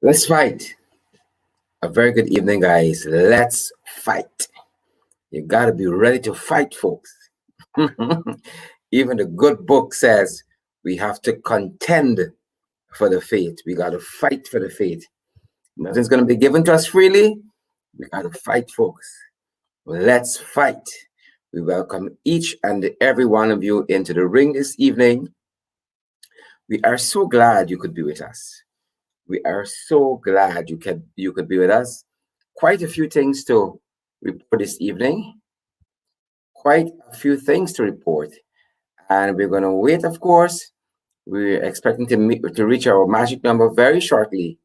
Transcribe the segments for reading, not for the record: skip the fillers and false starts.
Let's fight. A very good evening, guys. Let's fight. You got to be ready to fight, folks. Even the good book says we have to contend for the faith. We got to fight for the faith. Nothing's going to be given to us freely. We got to fight, folks. Let's fight. We welcome each and every one of you into the ring this evening. We are so glad you could be with us. We are so glad you could be with us. Quite a few things to report this evening. Quite a few things to report, and we're going to wait. Of course, we're expecting to reach our magic number very shortly,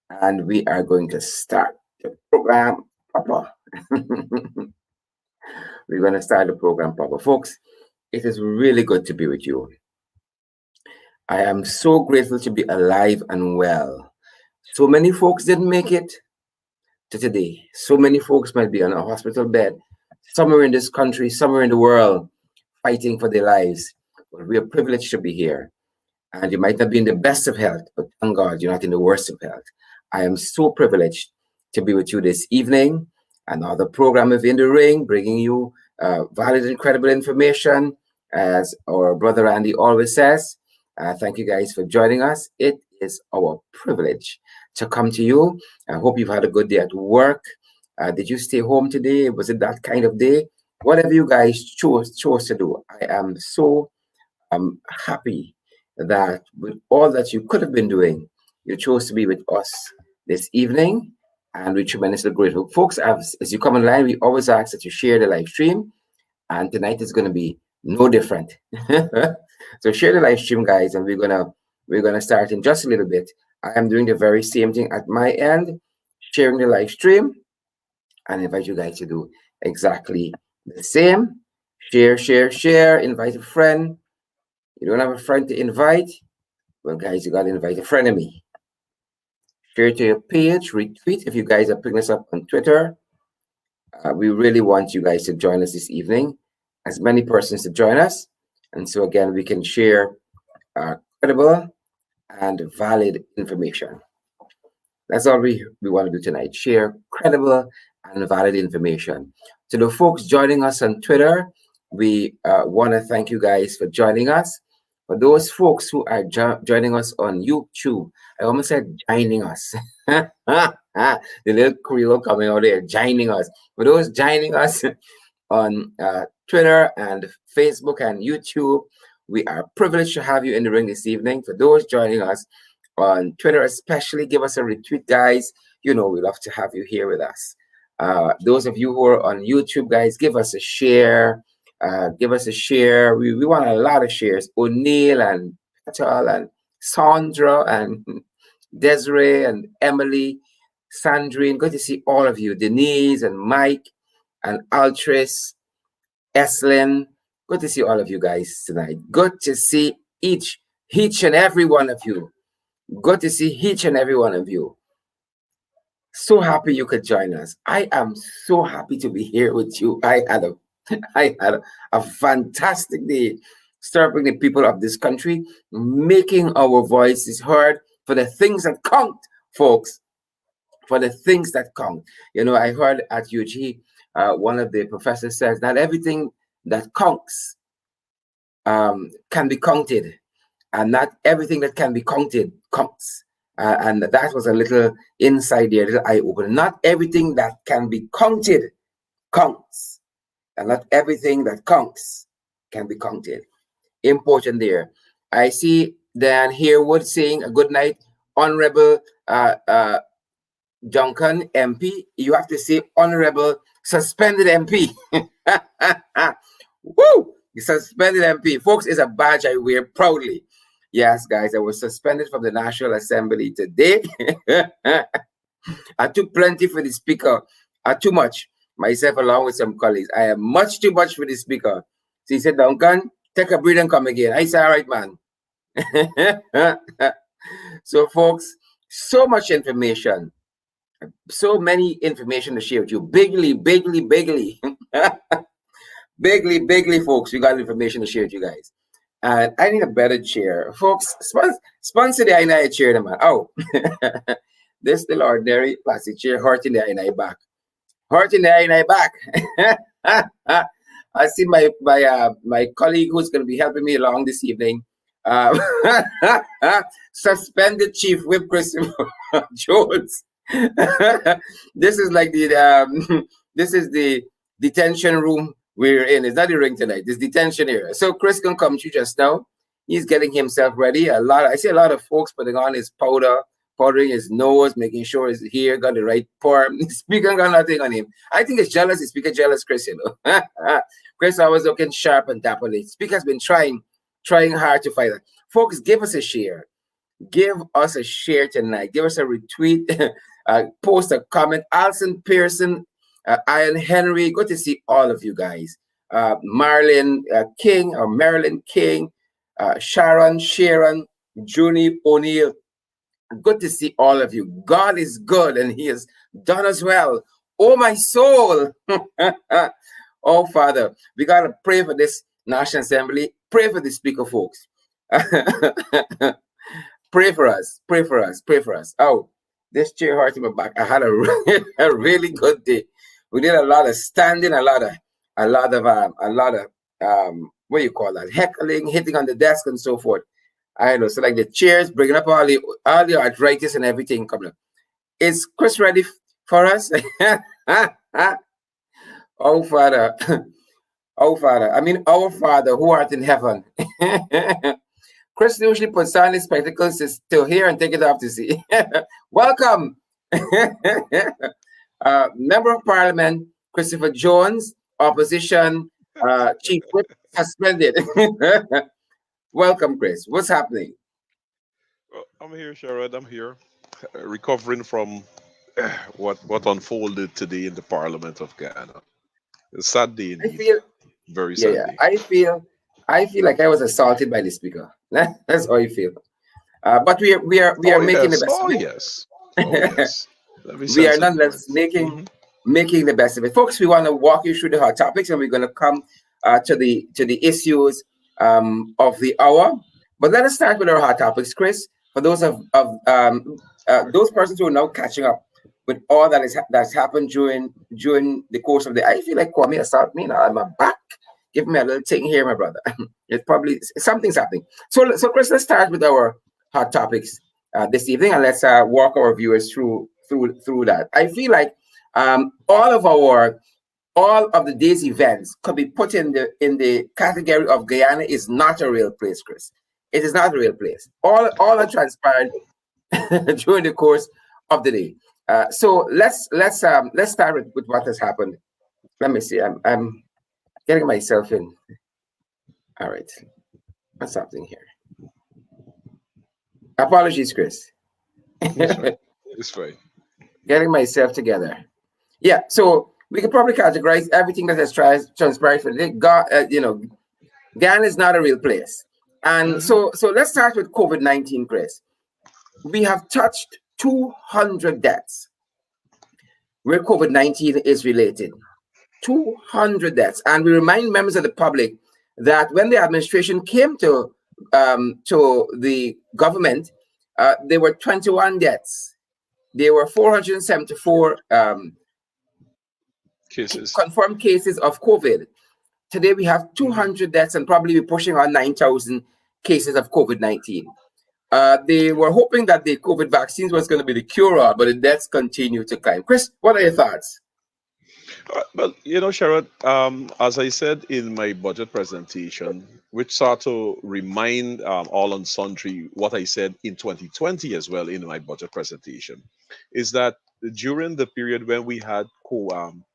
and we are going to start the program proper. We're going to start the program proper, folks. It is really good to be with you. I am so grateful to be alive and well. So many folks didn't make it to today. So many folks might be on a hospital bed, somewhere in this country, somewhere in the world, fighting for their lives. But we are privileged to be here. And you might not be in the best of health, but thank God you're not in the worst of health. I am so privileged to be with you this evening. Another program within the ring, bringing you valid and credible information, as our brother Andy always says. Thank you guys for joining us. It is our privilege to come to you. I hope you've had a good day at work. Did you stay home today? Was it that kind of day? Whatever you guys chose to do, I am so happy that with all that you could have been doing, you chose to be with us this evening, and we're tremendously grateful. Folks, as you come online, we always ask that you share the live stream, and tonight is going to be no different. So share the live stream, guys, and we're gonna start in just a little bit. I am doing the very same thing at my end, sharing the live stream, and invite you guys to do exactly the same. Share, share, share. Invite a friend. You don't have a friend to invite? Well, guys, you got to invite a friend of me. Share it to your page, retweet if you guys are picking us up on Twitter. We really want you guys to join us this evening, as many persons to join us. And so, again, we can share credible and valid information. That's all we want to do tonight. Share credible and valid information. To the folks joining us on Twitter, we want to thank you guys for joining us. For those folks who are joining us on YouTube, I almost said joining us. The little Creole coming out there, joining us. For those joining us on Twitter and Facebook and YouTube, we are privileged to have you in the ring this evening. For those joining us on Twitter, especially, give us a retweet, guys. You know we love to have you here with us. Those of you who are on YouTube, guys, give us a share. Give us a share. We want a lot of shares. O'Neill and Petal and Sandra and Desiree and Emily, Sandrine. Good to see all of you. Denise and Mike and Altris, Eslin. Good to see all of you guys tonight. Good to see each and every one of you. Good to see each and every one of you. So happy you could join us. I am so happy to be here with you. I had a fantastic day serving the people of this country, making our voices heard for the things that count, folks. For the things that count. You know, I heard at UG, one of the professors says that everything that counts can be counted, and not everything that can be counted counts. And that was a little insight there, a little eye opener. Not everything that can be counted counts, and not everything that counts can be counted. Important there. I see Dan Herwood saying a good night, Honorable Duncan MP. You have to say Honorable Suspended MP. Woo! The suspended MP. Folks, is a badge I wear proudly. Yes, guys, I was suspended from the National Assembly today. I took plenty for the speaker. Too much. Myself along with some colleagues. I am much too much for the speaker. So he said, Duncan, take a breath and come again. I said, all right, man. So, folks, so much information. So many information to share with you. Bigly. Bigly, folks. We got information to share with you guys. And I need a better chair. Folks, sponsor the I chair, man. Oh, This still ordinary plastic chair hurt in the eye in my back. Hurt in the eye in my back. I see my colleague who's going to be helping me along this evening. Um, Suspended Chief Whip Christopher Jones. This is like the this is the detention room we're in. It's not the ring tonight. This detention area. So Chris can come to you just now. He's getting himself ready. I see a lot of folks putting on his powder, powdering his nose, making sure his hair got the right form. The speaker got nothing on him. I think it's jealous. The speaker jealous, Chris. You know, Chris always looking sharp and dapperly. Speaker's been trying hard to fight that. Folks, give us a share. Give us a share tonight. Give us a retweet, post a comment. Alison Pearson, Ian Henry, good to see all of you guys. Marilyn King or Marilyn King, Sharon, Junie O'Neill. Good to see all of you. God is good and He has done us well. Oh, my soul. Oh, Father, we got to pray for this National Assembly. Pray for the speaker, folks. Pray for us. Pray for us. Pray for us. Oh, this chair hurt in my back. I had a really good day. We did a lot of standing, a lot of what do you call that? Heckling, hitting on the desk, and so forth. I know. So like the chairs, bringing up all the arthritis and everything coming up. Is Chris ready for us? Oh, Father. Oh, Father. I mean, our Father who art in heaven. Chris usually puts on his spectacles to hear and take it off to see. Welcome. Member of Parliament, Christopher Jones, Opposition Chief Whip, suspended. Welcome, Chris. What's happening? Well, I'm here, Sherrod. I'm here, recovering from what unfolded today in the Parliament of Ghana. A sad day I indeed. feel, Very yeah, sad yeah. day. I feel like I was assaulted by the speaker. That's how I feel. But we are Oh making the yes. best of Oh it. yes. Oh yes. Let me We are sense a nonetheless difference. making the best of it, folks. We want to walk you through the hot topics, and we're going to come to the issues of the hour. But let us start with our hot topics, Chris. For those persons who are now catching up with all that's happened during the course of the, I feel like Kwame assault me now. I'm back. Give me a little thing here, my brother. It's probably something's happening. So Chris, let's start with our hot topics this evening, and let's walk our viewers through that. I feel like all of the day's events could be put in the category of Guyana is not a real place, Chris. It is not a real place. All that transpired during the course of the day. So let's start with what has happened. Let me see. I'm getting myself in. All right. What's happening here? Apologies, Chris. It's fine. It's fine. Getting myself together. Yeah. So we could probably categorize everything that has transpired for the day. Ghana is not a real place. And hmm so let's start with COVID-19, Chris. We have touched 200 deaths where COVID-19 is related. 200 deaths. And we remind members of the public that when the administration came to the government, there were 21 deaths. There were 474 Kisses. confirmed cases of COVID. Today we have hmm 200 deaths and probably we're pushing on 9,000 cases of COVID-19. They were hoping that the COVID vaccines was going to be the cure-all, but the deaths continue to climb. Chris, what are your thoughts? Well, Sherrod, as I said in my budget presentation, which sought to remind all and sundry what I said in 2020 as well in my budget presentation, is that during the period when we had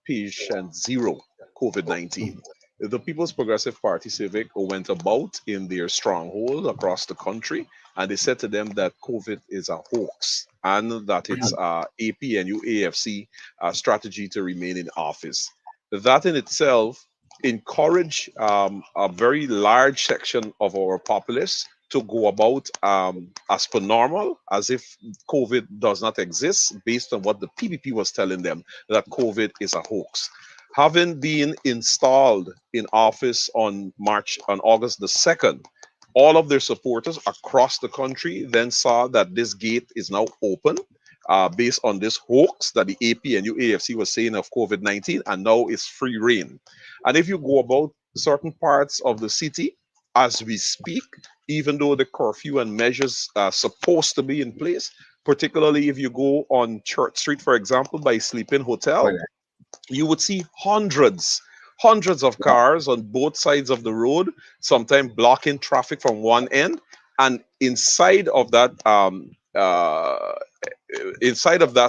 patient zero COVID-19, the People's Progressive Party Civic went about in their stronghold across the country, and they said to them that COVID is a hoax and that it's APNU AFC strategy to remain in office. That in itself encouraged a very large section of our populace to go about as per normal, as if COVID does not exist, based on what the PPP was telling them that COVID is a hoax. Having been installed in office on August the 2nd, all of their supporters across the country then saw that this gate is now open based on this hoax that the APNU AFC was saying of COVID-19, and now it's free reign. And if you go about certain parts of the city as we speak, even though the curfew and measures are supposed to be in place, particularly if you go on Church Street, for example, by Sleeping Well, Hotel, you would see hundreds of yeah. cars on both sides of the road, sometimes blocking traffic from one end. And inside of that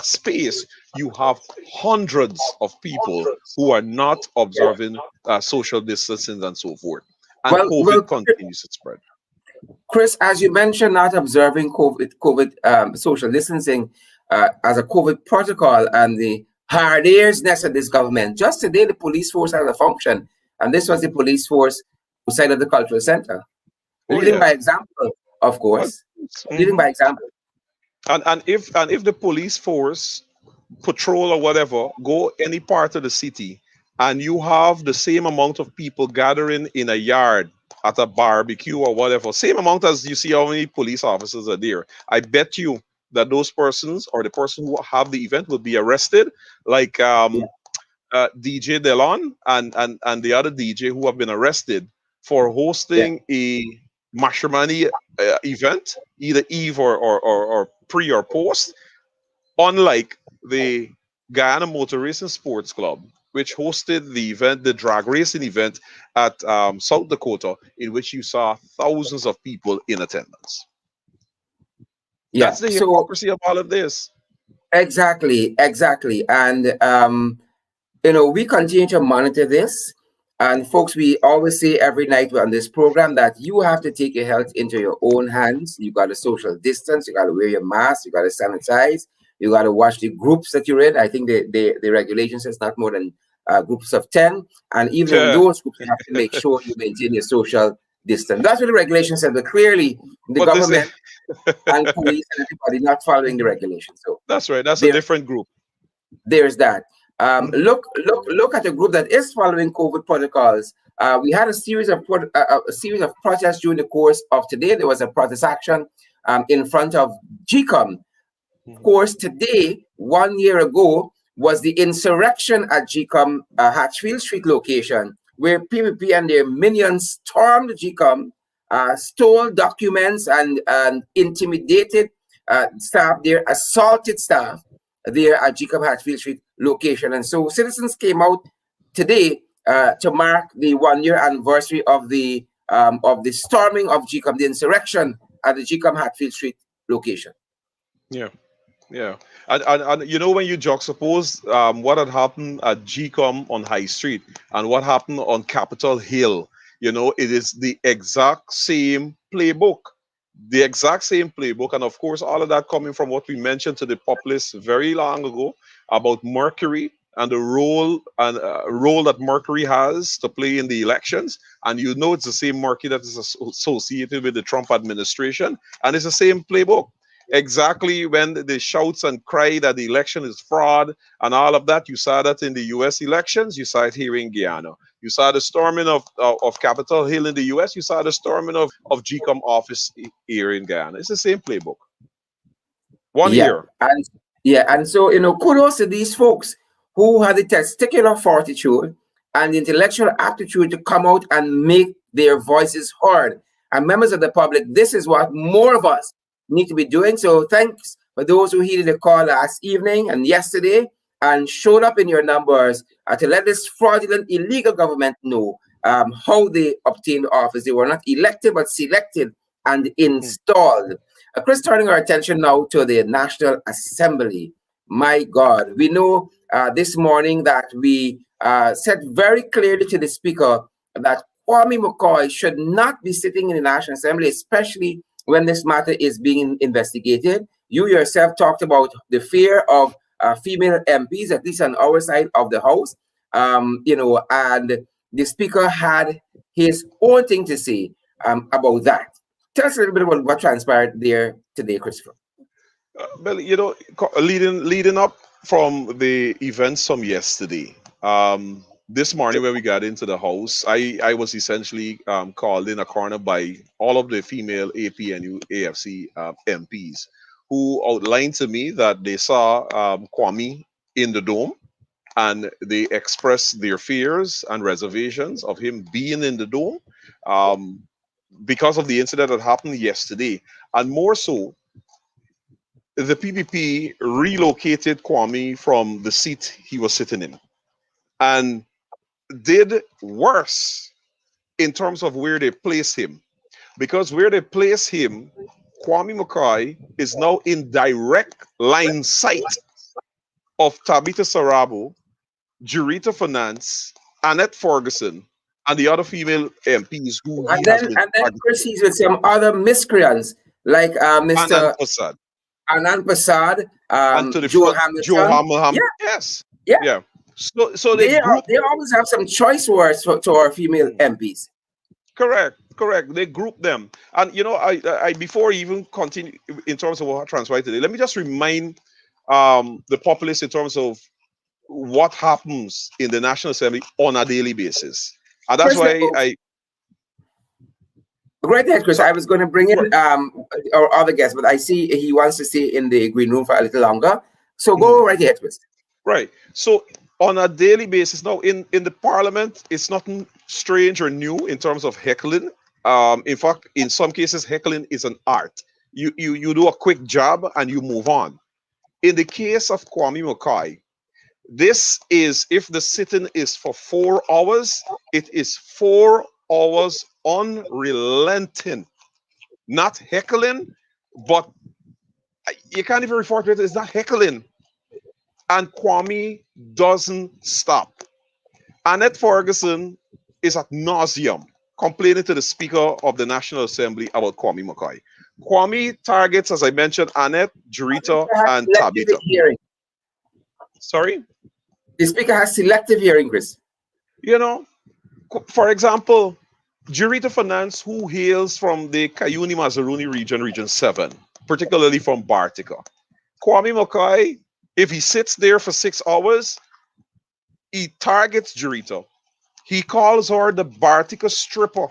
space, you have hundreds of people who are not Yeah. observing social distancing and so forth. And Well, COVID continues to spread. Chris, as you mentioned, not observing COVID social distancing as a COVID protocol and the hard earsness of this government. Just today, the police force had a function, and this was the police force outside of the cultural center, Oh leading yeah. by example, of Well, course, leading mhm. by example. And if the police force patrol or whatever go any part of the city, and you have the same amount of people gathering in a yard at a barbecue or whatever, same amount as you see how many police officers are there, I bet you that those persons or the person who have the event will be arrested, like Yeah, DJ Delon and the other DJ who have been arrested for yeah, hosting a matrimony event, either eve or pre or post, unlike the Guyana Motor Racing Sports Club, which hosted the event, the drag racing event at South Dakota, in which you saw thousands of people in attendance. yeah. That's the So hypocrisy of all of this. exactly, and we continue to monitor this. And folks, we always say every night on this program that you have to take your health into your own hands. You got to social distance. You got to wear your mask. You got to sanitize. You got to watch the groups that you're in. I think the regulation says not more than groups of 10. And even in Yeah. those groups, you have to make sure you maintain your social distance. That's what the regulation said. But clearly, the But this government and police and everybody not following the regulation. So that's right. That's a there different group. there's that. Mhm. Look at a group that is following COVID protocols. We had a series of protests during the course of today. There was a protest action in front of GCOM. Of Mhm. course, today, 1 year ago, was the insurrection at GCOM Hatchfield Street location, where PPP and their minions stormed GCOM, stole documents, and intimidated staff there, assaulted staff there at GCOM Hatchfield Street location. And so citizens came out today to mark the 1 year anniversary of the storming of GCOM, the insurrection at the GCOM Hatfield Street location. Yeah. Yeah, and you know, when you juxtapose what had happened at GCOM on High Street and what happened on Capitol Hill, it is the exact same playbook. The exact same playbook. And of course, all of that coming from what we mentioned to the populace very long ago about Mercury and the role that Mercury has to play in the elections. And it's the same Mercury that is associated with the Trump administration. And it's the same playbook. Exactly when the shouts and cry that the election is fraud and all of that, you saw that in the US elections, you saw it here in Guyana. You saw the storming of Capitol Hill in the US, you saw the storming of GCOM office here in Guyana. It's the same playbook. One Yeah, year. and so kudos to these folks who had the testicular fortitude and the intellectual aptitude to come out and make their voices heard. And members of the public, this is what more of us need to be doing. So thanks for those who heeded the call last evening and yesterday and showed up in your numbers to let this fraudulent, illegal government know how they obtained office. They were not elected, but selected and Mhm. installed. Chris, turning our attention now to the National Assembly. My God, we know this morning that we said very clearly to the Speaker that Kwame McCoy should not be sitting in the National Assembly, especially when this matter is being investigated. You yourself talked about the fear of female MPs, at least on our side of the House, and the Speaker had his own thing to say about that. Tell us a little bit about what transpired there today, Christopher. Well, leading up from the events from yesterday, this morning when we got into the house, I was essentially called in a corner by all of the female APNU AFC MPs who outlined to me that they saw Kwame in the dome, and they expressed their fears and reservations of him being in the dome um, because of the incident that happened yesterday. And more so, the PPP relocated Kwame from the seat he was sitting in and did worse in terms of where they placed him. Because where they placed him, Kwame Mackay is now in direct line sight of Tabitha Sarabo, Jurita Finance, Annette Ferguson, and the other female MPs who he has been And then targeting. proceeds with some other miscreants like Anand Mr. Prasad. Anand Prasad, And to the Joe front, Joe Hamilton. Hamilham. Yeah, Yes. yeah. Yeah. So they group. They always have some choice words to our female MPs. Correct, correct. They group them, and I before I even continue in terms of what transpired today, let me just remind the populace in terms of what happens in the National Assembly on a daily basis, and that's Chris, why I. right ahead, Chris. So, I was going to bring in our other guest, but I see he wants to stay in the green room for a little longer. So go right ahead, Chris. right. So on a daily basis now in the Parliament, it's nothing strange or new in terms of heckling. In fact, in some cases, heckling is an art. You do a quick job and you move on. In the case of Kwame Mackay, this is if the sitting is for 4 hours, it is 4 hours unrelenting, not heckling, but you can't even refer to it as not heckling. And Kwame doesn't stop. Annette Ferguson is at nauseum complaining to the Speaker of the National Assembly about Kwame Mackay. Kwame targets, as I mentioned, Annette, Jurita, and Selective Tabitha. hearing. Sorry? The speaker has selective hearing, Chris. You know, for example, Jurita Finance, who hails from the Cayuni Mazaruni region, Region 7, particularly from Bartica. Kwame Mackay, if he sits there for 6 hours, he targets Jurita. He calls her the Bartica stripper.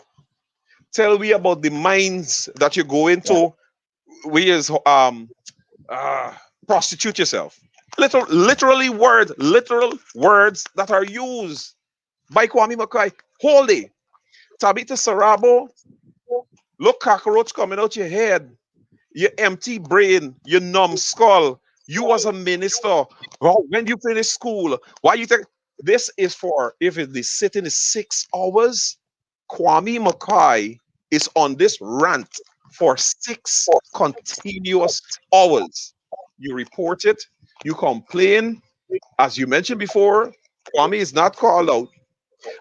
Tell me about the mines that you go Yeah. into, where is uh, prostitute yourself. Literal words that are used by Kwame Mackay. Hold it. Tabitha Sarabo, look cockroach coming out your head. Your empty brain, your numbskull. You was a minister. Well, when you finish school, why you think this is for? If the sitting is 6 hours, Kwame Mackay is on this rant for 6 continuous hours. You report it, you complain. As you mentioned before, Kwame is not called out.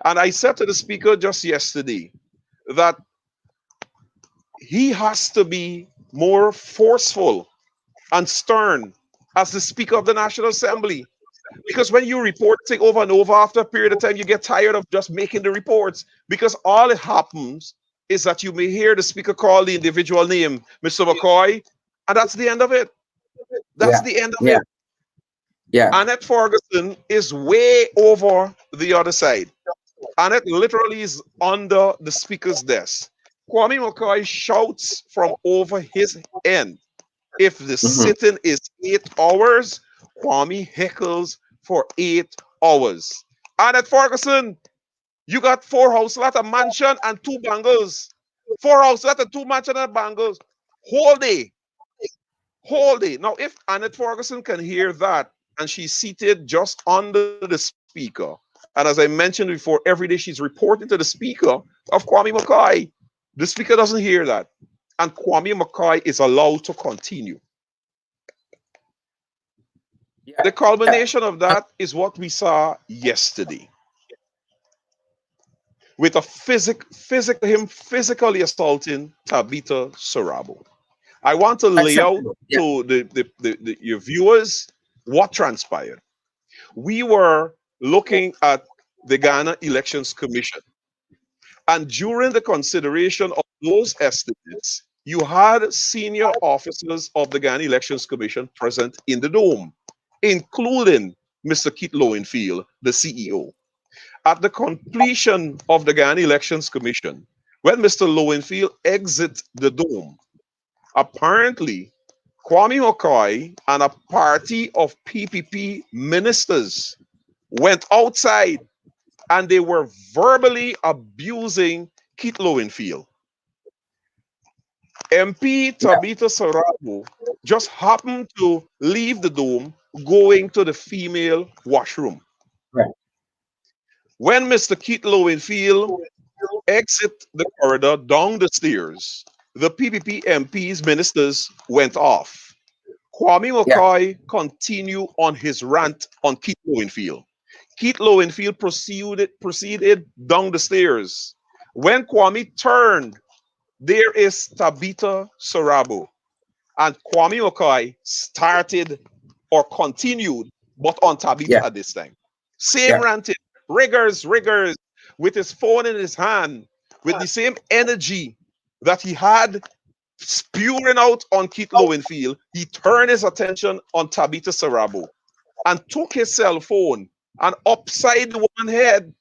And I said to the speaker just yesterday that he has to be more forceful and stern as the Speaker of the National Assembly. Because when you report things over and over, after a period of time, you get tired of just making the reports. Because all it happens is that you may hear the Speaker call the individual name, Mr. McCoy, and that's the end of it. That's Yeah. the end of Yeah. it. Yeah. Annette Ferguson is way over the other side. Annette literally is under the Speaker's desk. Kwame McCoy shouts from over his end. If the Mhm. sitting is 8 hours, Kwame heckles for 8 hours. Annette Ferguson, you got 4 house lot, a mansion, and 2 bangles. 4 house lot, and 2 mansion and bangles. Whole day. Whole day. Now, if Annette Ferguson can hear that, and she's seated just under the speaker, and as I mentioned before, every day she's reporting to the speaker of Kwame Mackay, the speaker doesn't hear that. And Kwame Mackay is allowed to continue. Yeah. The culmination of that is what we saw yesterday with him physically assaulting Tabitha Sarabo. I want to lay out Acceptable. Yeah. to your viewers what transpired. We were looking at the Ghana Elections Commission, and during the consideration of those estimates, you had senior officers of the Ghana Elections Commission present in the dome, including Mr. Keith Lowenfield, the CEO. At the completion of the Ghana Elections Commission, when Mr. Lowenfield exit the dome, apparently Kwame McCoy and a party of PPP ministers went outside and they were verbally abusing Keith Lowenfield. MP Yeah. Tabitha Sarabo just happened to leave the dome going to the female washroom. Right. When Mr. Keith Lowenfield exit the corridor down the stairs, the PPP MP's ministers went off. Kwame Yeah. McCoy continued on his rant on Keith Lowenfield. Keith Lowenfield proceeded down the stairs. When Kwame turned, there is Tabitha Sarabo. And Kwame McCoy started or continued, but on Tabitha Yeah. at this time. Same Yeah. ranting, riggers, with his phone in his hand, with the same energy that he had spewing out on Keith Lowenfield. He turned his attention on Tabitha Sarabo and took his cell phone and upside one head.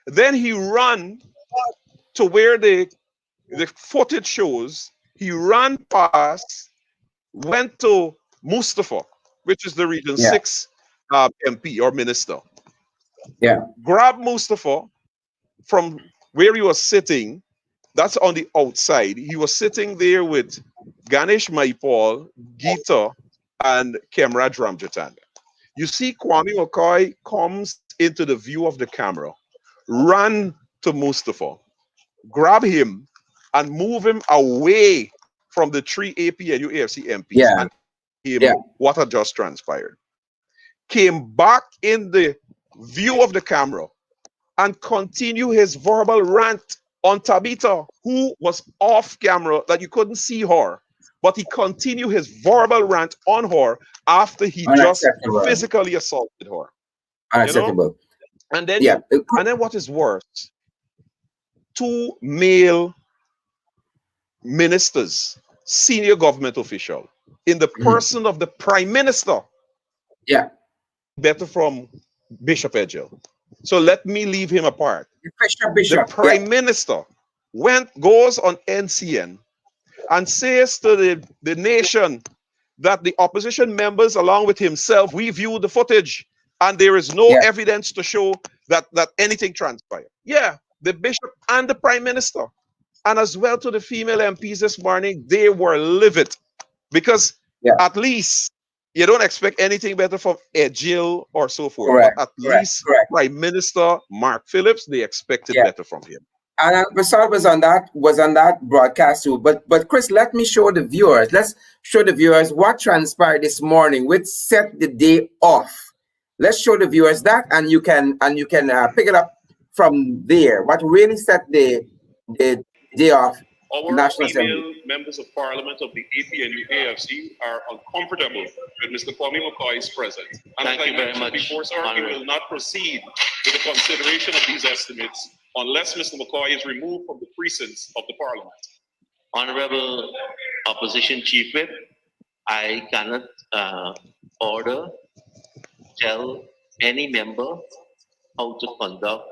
Then he ran to where the footage shows. He ran past, went to Mustafa, which is the Region Yeah. 6 MP or minister, Yeah. grabbed Mustafa from where he was sitting. That's on the outside. He was sitting there with Ganesh Maipal, Geeta, and Kemraj Ramjatan. You see Kwame McCoy comes into the view of the camera, run to Mustafa, grab him, and move him away from the three AP and UAFC MPs Yeah. and him Yeah. what had just transpired. Came back in the view of the camera and continue his verbal rant on Tabitha, who was off camera that you couldn't see her. But he continued his verbal rant on her after he just Unacceptable. physically assaulted her. You know? Unacceptable. And then Yeah. what is worse, two male ministers, senior government official, in the Mhm. person of the prime minister, Yeah. better from Bishop Edgell. So let me leave him apart. Bishop. The Bishop. Yeah. prime minister goes on NCN and says to the nation that the opposition members, along with himself, we viewed the footage and there is no Yeah. evidence to show that anything transpired. Yeah, the bishop and the prime minister, and as well to the female MPs this morning, they were livid because Yeah. at least you don't expect anything better from a Jill or so forth, but Correct. at Correct. least Correct. Prime Minister Mark Phillips, they expected Yeah. better from him. And Basal was on that broadcast too. But Chris, let me show the viewers. Let's show the viewers what transpired this morning, which set the day off. Let's show the viewers that, and you can pick it up from there. What really set the day off? Our National Assembly. female members of parliament of the AP and AFC are uncomfortable with Mr. Kwame McCoy's presence. And Thank as I you very mentioned much, before, sir, we Honourable. will not proceed with the consideration of these estimates unless Mr. McCoy is removed from the precincts of the parliament. Honorable Opposition Chief Whip, I cannot order, tell any member how to conduct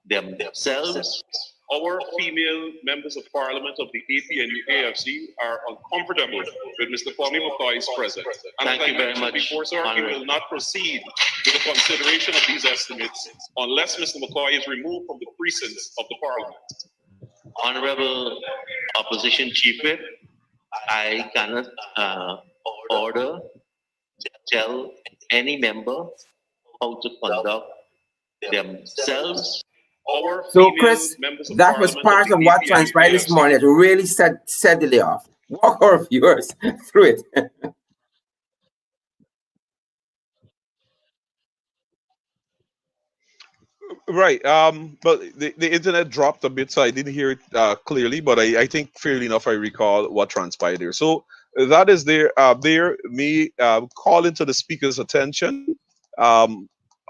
themselves. Our female members of parliament of the AP and AFC are uncomfortable with Mr. Kwame McCoy's presence. And Thank as I you very mentioned much, before, sir, we Honourable. will not proceed with the consideration of these estimates unless Mr. McCoy is removed from the precincts of the parliament. Honorable Opposition Chief Whip, I cannot order, tell any member how to conduct themselves. Our So, female Chris, members of that was parliament part the of what AP and transpired this AFC morning. It really set the day off. Walk our viewers through it. Right. But the internet dropped a bit, so I didn't hear it clearly. But I think fairly enough, I recall what transpired there. So that is there. There may call into the speaker's attention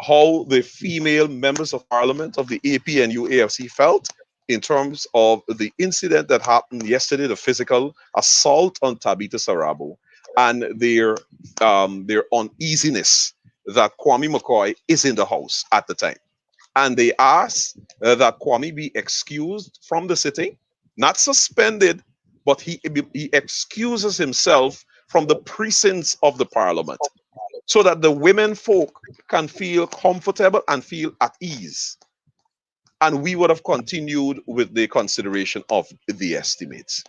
how the female members of parliament of the AP and UAFC felt in terms of the incident that happened yesterday, the physical assault on Tabitha Sarabo, and their uneasiness that Kwame McCoy is in the house at the time. And they asked that Kwame be excused from the sitting, not suspended, but he excuses himself from the precincts of the parliament so that the women folk can feel comfortable and feel at ease. And we would have continued with the consideration of the estimates.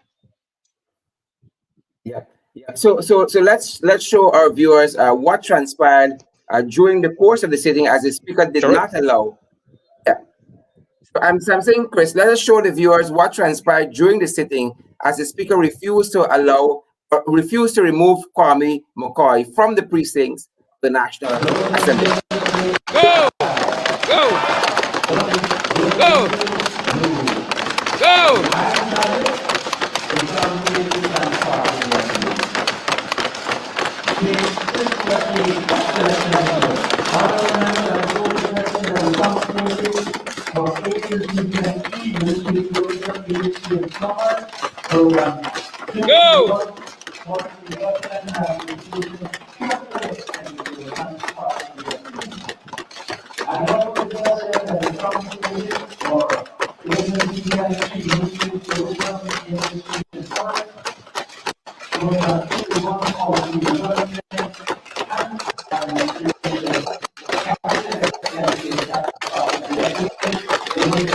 Yeah, yeah. So let's show our viewers what transpired during the course of the sitting, as the speaker did Sure. not allow. Yeah. So I'm saying, Chris, let us show the viewers what transpired during the sitting, as the speaker refused to remove Kwame McCoy from the precincts of the National Assembly. Go! Go! Go! Go! Go!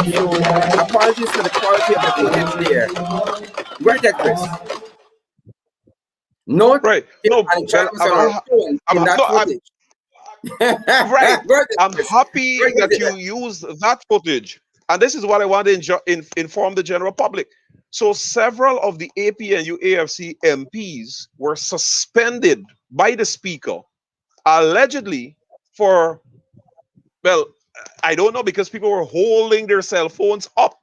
So apologies for the quality of the footage there. Right there, Chris. No, Right. No, and Jack was on well, our phone in that footage. right. Go ahead, I'm Chris. happy Bring that it you in. used that footage. And this is what I want to inform the general public. So several of the APNU AFC MPs were suspended by the speaker, allegedly for, well, I don't know, because people were holding their cell phones up.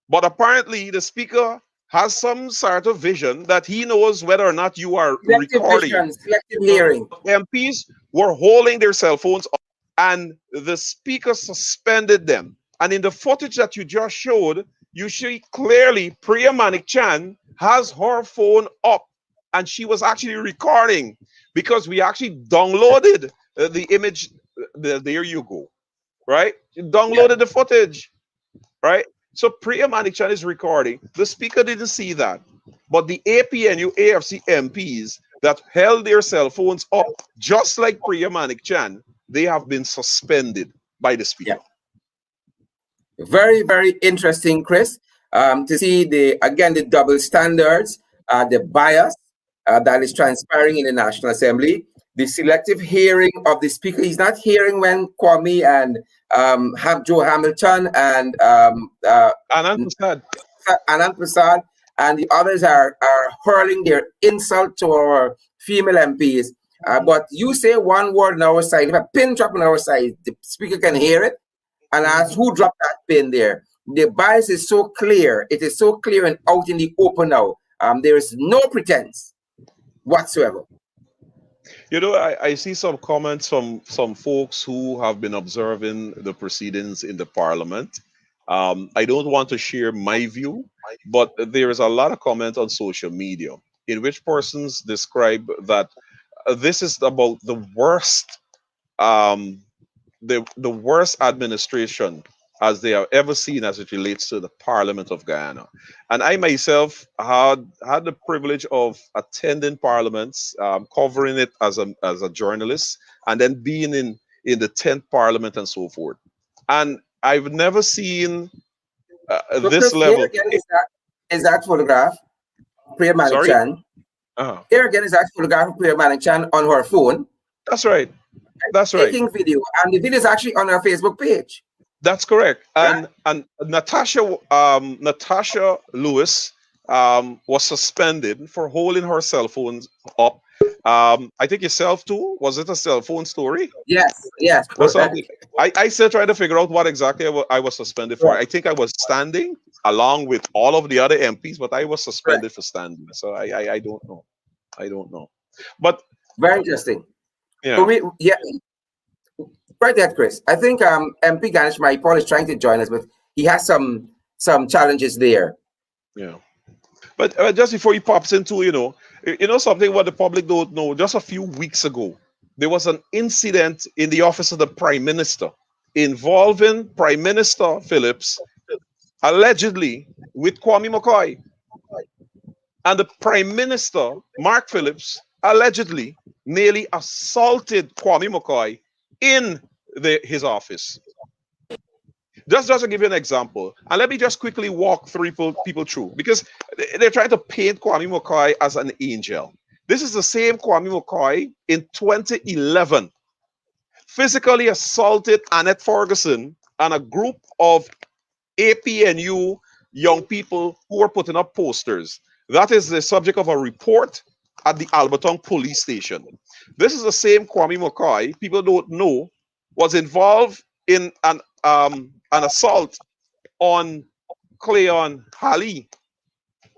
But apparently the speaker has some sort of vision that he knows whether or not you are Selective recording. vision, selective hearing. MPs were holding their cell phones up, and the speaker suspended them. And in the footage that you just showed, you see clearly Priya Manik Chan has her phone up, and she was actually recording, because we actually downloaded the image. There you go, right? You downloaded the footage, right? So Priya Manik Chan is recording. The speaker didn't see that, but the APNU AFC MPs that held their cell phones up, just like Priya Manik Chan, they have been suspended by the speaker. Yeah. Very, very interesting, Chris, to see the double standards, the bias that is transpiring in the National Assembly, the selective hearing of the speaker. He's not hearing when Kwame and Joe Hamilton and Anand Prasad and the others are hurling their insult to our female MPs. But you say one word on our side, if a pin drop on our side, the speaker can hear it and ask who dropped that pin there. The bias is so clear. It is so clear and out in the open now. There is no pretense whatsoever. You know, I see some comments from some folks who have been observing the proceedings in the parliament. I don't want to share my view, but there is a lot of comment on social media in which persons describe that this is about the worst, the worst administration as they have ever seen as it relates to the Parliament of Guyana. And I myself had the privilege of attending parliaments, covering it as a journalist, and then being in the 10th Parliament and so forth. And I've never seen this level. Is that photograph, Priya Manik Chan? Here again is that photograph of Priya Manik Chan on her phone. That's right. That's right. Taking video, and the video is actually on our Facebook page. That's correct. And Natasha Lewis was suspended for holding her cell phones up. I think yourself too. Was it a cell phone story? Yes. I still try to figure out what exactly I was suspended for. I think I was standing along with all of the other MPs, but I was suspended for standing. So I don't know. I don't know. But very interesting. Yeah. So right there, Chris. I think MP Ganesh Maipol is trying to join us, but he has some challenges there. Yeah. But just before he pops into, you know something what the public don't know, just a few weeks ago, there was an incident in the office of the Prime Minister involving Prime Minister Phillips, allegedly with Kwame McCoy. And the Prime Minister, Mark Phillips, allegedly nearly assaulted Kwame McCoy in his office. Just to give you an example, and let me just quickly walk three people through, because they're trying to paint Kwame McCoy as an angel. This is the same Kwame McCoy in 2011 physically assaulted Annette Ferguson and a group of APNU young people who were putting up posters. That is the subject of a report at the Alberton police station. This is the same Kwame McCoy, people don't know, was involved in an assault on Cleon Halley,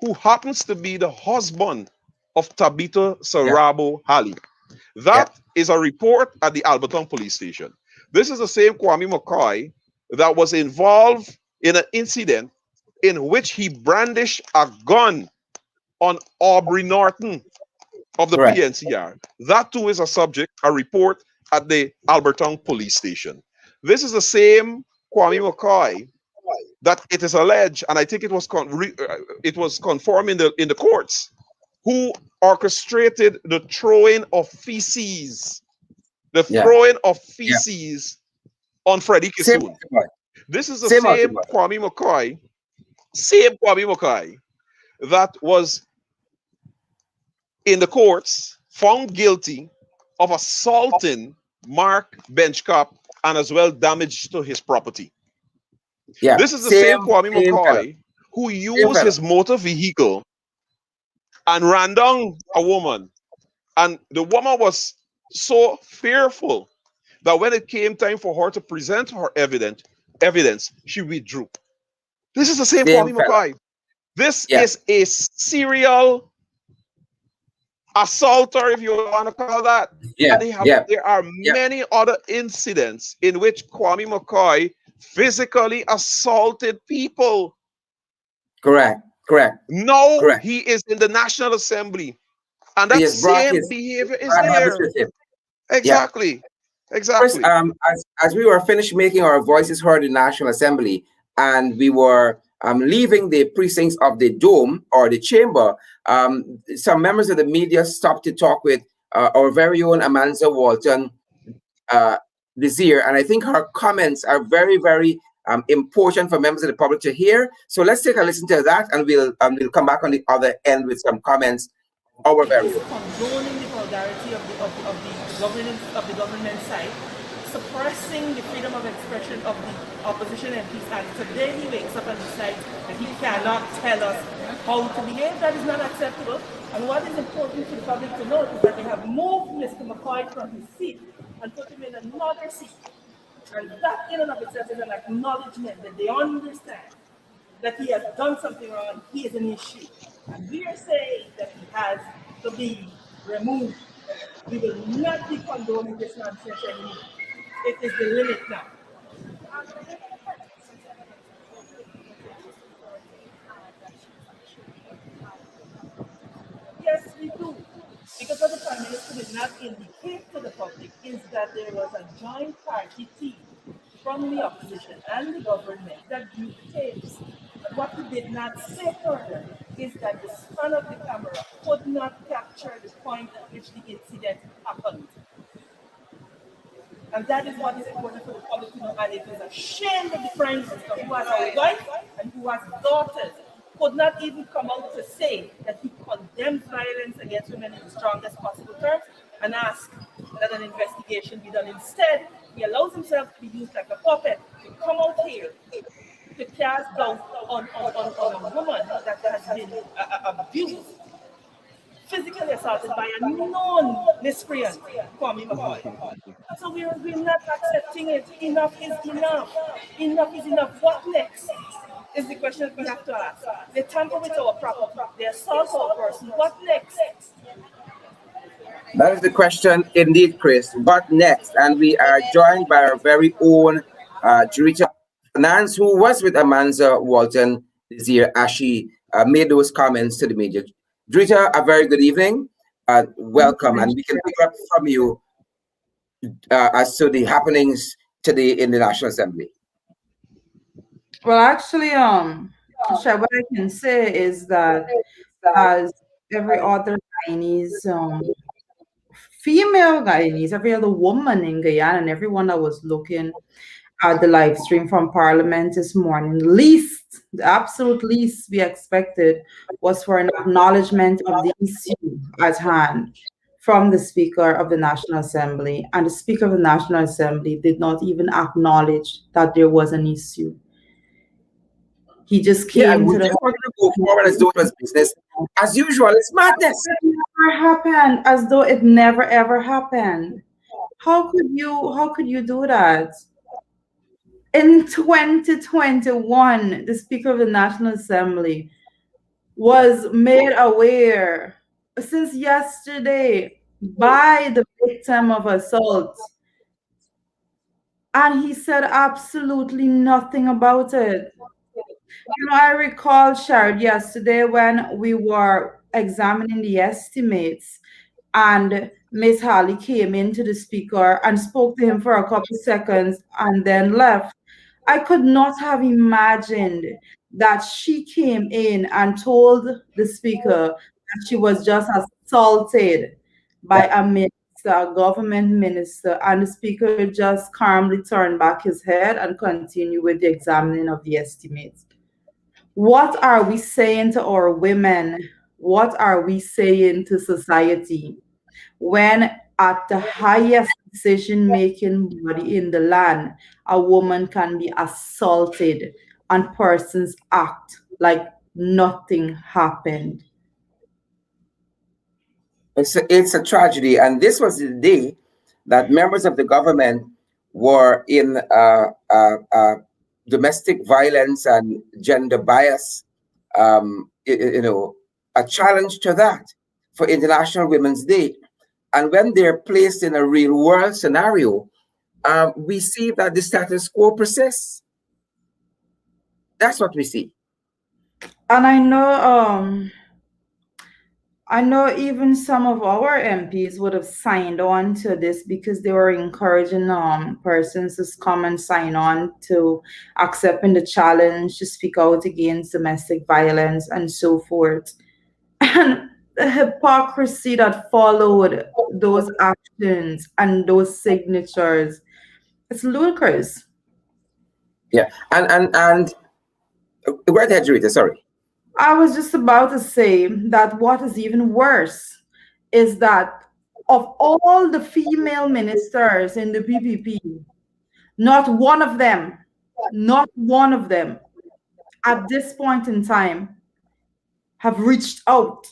who happens to be the husband of Tabitha Yeah. Halley. Yeah. That is a report at the Alberton police station. This is the same Kwame McCoy that was involved in an incident in which he brandished a gun on Aubrey Norton of the Correct. PNCR. That too is a subject, a report at the Alberton police station. This is the same Kwame McCoy that it is alleged, and I think it was it was confirmed in the courts, who orchestrated the throwing of feces, Yeah. Yeah. on Freddie Same Kissoon. Multiboy. This is the Same same Multiboy. Same Kwame McCoy that was in the courts found guilty of assaulting Mark Benchcop and as well damage to his property. Yeah. This is the Same, same Kwame same fellow. McCoy who Same used fellow. his motor vehicle and ran down a woman. And the woman was so fearful that when it came time for her to present her evidence, she withdrew. This is the same Same Kwame fellow. McCoy. This Yeah. is a serial assaulter, if you want to call that. Yeah. And Yeah. there are Yeah. many other incidents in which Kwame McCoy physically assaulted people. Correct. Correct. Now Correct. he is in the National Assembly, and He that has brought same his behavior is bad habits there. with him. Yeah. Exactly. Chris, Exactly. as we were finished making our voices heard in National Assembly, and we were leaving the precincts of the dome or the chamber, some members of the media stopped to talk with our very own Amanda Walton uh, Desir, and I think her comments are very, very important for members of the public to hear. So let's take a listen to that, and we'll come back on the other end with some comments. Our very Is own. condoning the vulgarity of the government side, suppressing the freedom of expression of the opposition MPs, and today he wakes up and decides that he cannot tell us how to behave. That is not acceptable. And what is important for the public to note is that they have moved Mr. McCoy from his seat and put him in another seat. And that in and of itself is an acknowledgement that they understand that he has done something wrong, he is an issue. And we are saying that he has to be removed. We will not be condoning this nonsense anymore. It is the limit now. Yes, we do. Because what the Prime Minister did not indicate to the public is that there was a joint party team from the opposition and the government that viewed the tapes. But what he did not say further is that the span of the camera could not capture the point at which the incident happened. And that is what is important for the public to know. And it is a shame that the Prime Minister, who has a wife and who has daughters, could not even come out to say that he condemns violence against women in the strongest possible terms and ask that an investigation be done. Instead, he allows himself to be used like a puppet to come out here to cast doubt on a woman that has been abused, physically assaulted by a known miscreant, Kwame McCoy. So we're not accepting it. Enough is enough. Enough is enough. What next? Is the question that we have to ask. They tamper with our property. They assault our person. What next? That is the question indeed, Chris. What next? And we are joined by our very own Jurita Nance, who was with Amanda Walton this year as she made those comments to the media. Jurita, a very good evening. Welcome. And we can pick up from you as to the happenings today in the National Assembly. Well, actually, Sha, what I can say is that as every other Guyanese, female Guyanese, every other woman in Guyana, and everyone that was looking at the live stream from Parliament this morning, the absolute least we expected was for an acknowledgement of the issue at hand from the Speaker of the National Assembly. And the Speaker of the National Assembly did not even acknowledge that there was an issue. He just Yeah, and came we to the just wanted to go forward as though it was business. As usual, it's madness. never happened, as though it never ever happened. How could you do that? In 2021, the Speaker of the National Assembly was made aware since yesterday by the victim of assault, and he said absolutely nothing about it. You know, I recall, Shard, yesterday when we were examining the estimates, and Miss Halley came into the speaker and spoke to him for a couple seconds and then left. I could not have imagined that she came in and told the speaker that she was just assaulted by a minister, a government minister, and the speaker just calmly turned back his head and continued with the examining of the estimates. What are we saying to our women? What are we saying to society when at the highest decision-making body in the land, a woman can be assaulted and persons act like nothing happened? It's a tragedy, and this was the day that members of the government were in domestic violence and gender bias. A challenge to that for International Women's Day, and when they're placed in a real world scenario, we see that the status quo persists. That's what we see. And I know even some of our MPs would have signed on to this because they were encouraging persons to come and sign on to accepting the challenge to speak out against domestic violence and so forth. And the hypocrisy that followed those actions and those signatures, it's ludicrous. Yeah, and go ahead, Rita, sorry. I was just about to say that what is even worse is that of all the female ministers in the PPP, not one of them at this point in time have reached out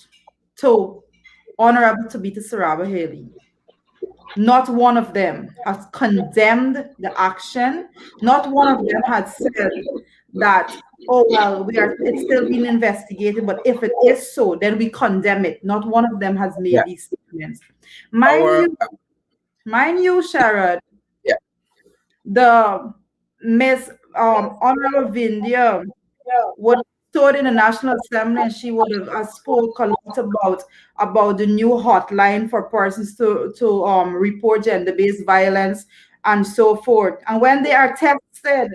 to Honorable Tabitha Halley. Not one of them has condemned the action. Not one of them has said that, oh, well, it's still being investigated, but if it is so, then we condemn it. Not one of them has made these statements. Mind you, Sharad, the Miss Honorable Vindia would have stood in the National Assembly and she would have spoke a lot about the new hotline for persons to report gender-based violence and so forth. And when they are tested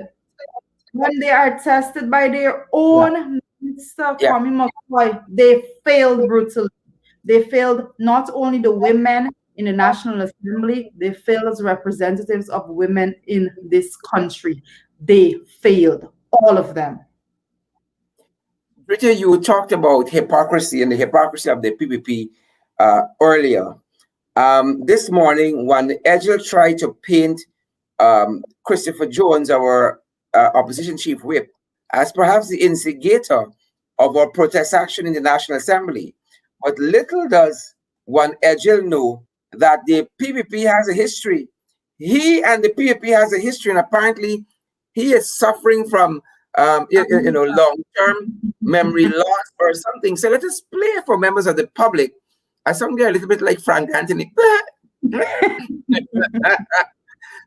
by their own minister, Kwame McCoy, they failed brutally. They failed not only the women in the National Assembly, they failed as representatives of women in this country. They failed, all of them. Britta, you talked about hypocrisy and the hypocrisy of the PPP earlier. This morning, when Edgel tried to paint Christopher Jones, our opposition chief whip, as perhaps the instigator of our protest action in the National Assembly. But little does one Edgel know that the PPP has a history. He and the PPP has a history, and apparently he is suffering from long-term memory loss or something. So let us play for members of the public. I sound a little bit like Frank Anthony.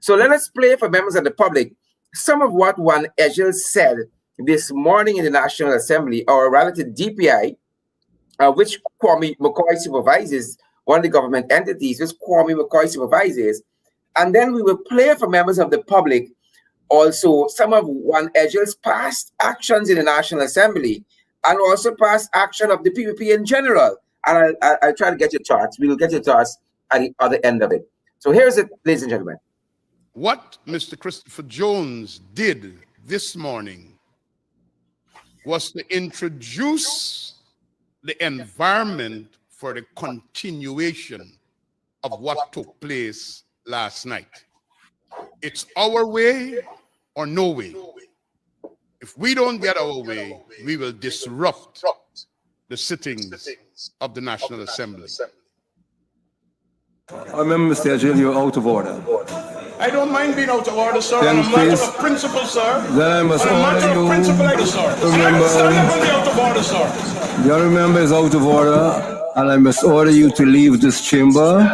So let us play for members of the public some of what one Edgel said this morning in the National Assembly, or rather to DPI, which Kwame McCoy supervises, one of the government entities, which Kwame McCoy supervises. And then we will play for members of the public also some of one Edgel's past actions in the National Assembly and also past action of the PPP in general. And I'll try to get your thoughts. We'll get your thoughts at the other end of it. So here's it, ladies and gentlemen. What Mr. Christopher Jones did this morning was to introduce the environment for the continuation of what took place last night. It's our way or no way. If we don't get our way, we will disrupt the sittings of the National Assembly. I remember, Mr. Agil, you're out of order. I don't mind being out of order, sir. Then On a matter please- of principle, sir. Then I must On a matter order of you principle, sir. to And I will stand remember- up on the out of order, sir. The honorable member is out of order, and I must order you to leave this chamber